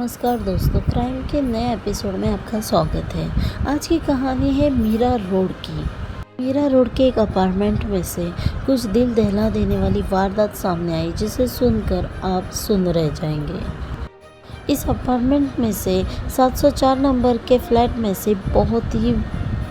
नमस्कार दोस्तों, क्राइम के नए एपिसोड में आपका स्वागत है। आज की कहानी है मीरा रोड की। मीरा रोड के एक अपार्टमेंट में से कुछ दिल दहला देने वाली वारदात सामने आई, जिसे सुनकर आप सुन रह जाएंगे। इस अपार्टमेंट में से 704 नंबर के फ्लैट में से बहुत ही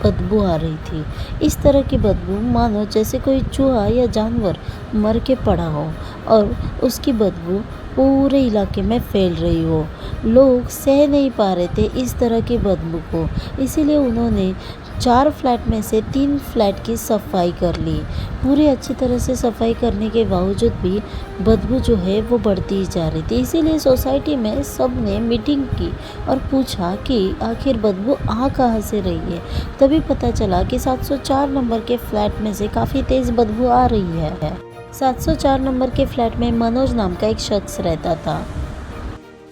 बदबू आ रही थी। इस तरह की बदबू मानो जैसे कोई चूहा या जानवर मर के पड़ा हो और उसकी बदबू पूरे इलाके में फैल रही हो। लोग सह नहीं पा रहे थे इस तरह की बदबू को, इसीलिए उन्होंने 4 फ्लैट में से 3 फ्लैट की सफाई कर ली। पूरी अच्छी तरह से सफाई करने के बावजूद भी बदबू जो है वो बढ़ती ही जा रही थी। इसीलिए सोसाइटी में सब ने मीटिंग की और पूछा कि आखिर बदबू आ कहाँ से रही है। तभी पता चला कि 704 नंबर के फ्लैट में से काफ़ी तेज़ बदबू आ रही है। 704 नंबर के फ्लैट में मनोज नाम का एक शख्स रहता था।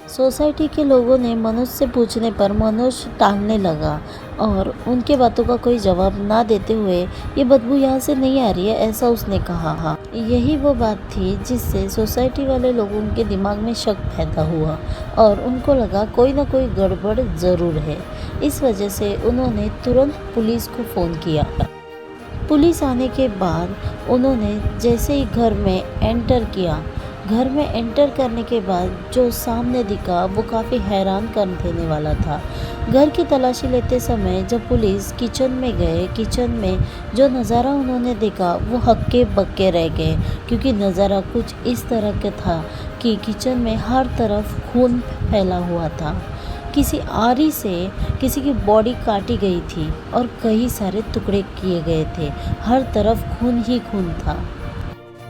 सोसाइटी के लोगों ने मनोज से पूछने पर मनोज टालने लगा और उनके बातों का कोई जवाब ना देते हुए ये बदबू यहाँ से नहीं आ रही है ऐसा उसने कहा। यही वो बात थी जिससे सोसाइटी वाले लोगों के दिमाग में शक पैदा हुआ और उनको लगा कोई ना कोई गड़बड़ ज़रूर है। इस वजह से उन्होंने तुरंत पुलिस को फ़ोन किया। पुलिस आने के बाद उन्होंने जैसे ही घर में एंटर किया, घर में एंटर करने के बाद जो सामने दिखा वो काफ़ी हैरान कर देने वाला था। घर की तलाशी लेते समय जब पुलिस किचन में गए, किचन में जो नज़ारा उन्होंने देखा वो हक्के बक्के रह गए, क्योंकि नज़ारा कुछ इस तरह का था कि किचन में हर तरफ खून फैला हुआ था। किसी आरी से किसी की बॉडी काटी गई थी और कई सारे टुकड़े किए गए थे। हर तरफ खून ही खून था।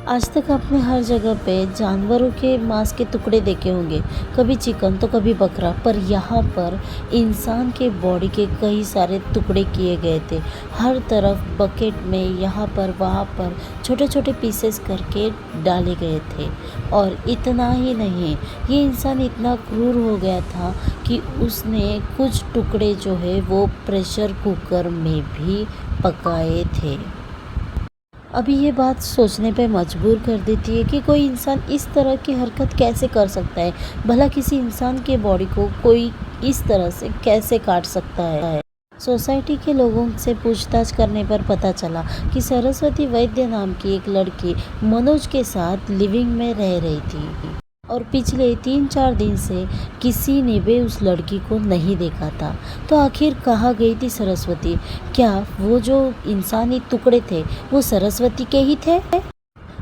आज तक आपने हर जगह पे जानवरों के मांस के टुकड़े देखे होंगे, कभी चिकन तो कभी बकरा, पर यहाँ पर इंसान के बॉडी के कई सारे टुकड़े किए गए थे। हर तरफ बकेट में यहाँ पर वहाँ पर छोटे छोटे पीसेस करके डाले गए थे। और इतना ही नहीं, ये इंसान इतना क्रूर हो गया था कि उसने कुछ टुकड़े जो है वो प्रेशर कुकर में भी पकाए थे। अभी ये बात सोचने पे मजबूर कर देती है कि कोई इंसान इस तरह की हरकत कैसे कर सकता है। भला किसी इंसान के बॉडी को कोई इस तरह से कैसे काट सकता है। सोसाइटी के लोगों से पूछताछ करने पर पता चला कि सरस्वती वैद्य नाम की एक लड़की मनोज के साथ लिविंग में रह रही थी और पिछले 3-4 दिन से किसी ने भी उस लड़की को नहीं देखा था। तो आखिर कहाँ गई थी सरस्वती? क्या वो जो इंसानी टुकड़े थे वो सरस्वती के ही थे?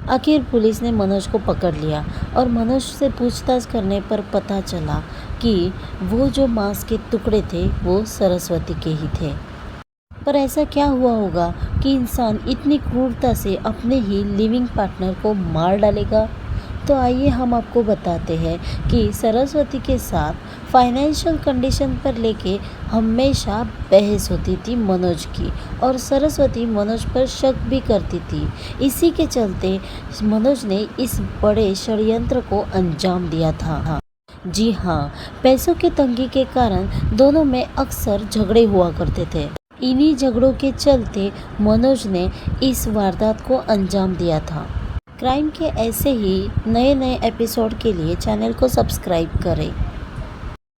आखिर पुलिस ने मनोज को पकड़ लिया और मनोज से पूछताछ करने पर पता चला कि वो जो मांस के टुकड़े थे वो सरस्वती के ही थे। पर ऐसा क्या हुआ होगा कि इंसान इतनी क्रूरता से अपने ही लिविंग पार्टनर को मार डालेगा? तो आइए हम आपको बताते हैं कि सरस्वती के साथ फाइनेंशियल कंडीशन पर लेके हमेशा बहस होती थी मनोज की, और सरस्वती मनोज पर शक भी करती थी। इसी के चलते मनोज ने इस बड़े षड्यंत्र को अंजाम दिया था। जी हाँ, पैसों की तंगी के कारण दोनों में अक्सर झगड़े हुआ करते थे। इन्हीं झगड़ों के चलते मनोज ने इस वारदात को अंजाम दिया था। क्राइम के ऐसे ही नए नए एपिसोड के लिए चैनल को सब्सक्राइब करें।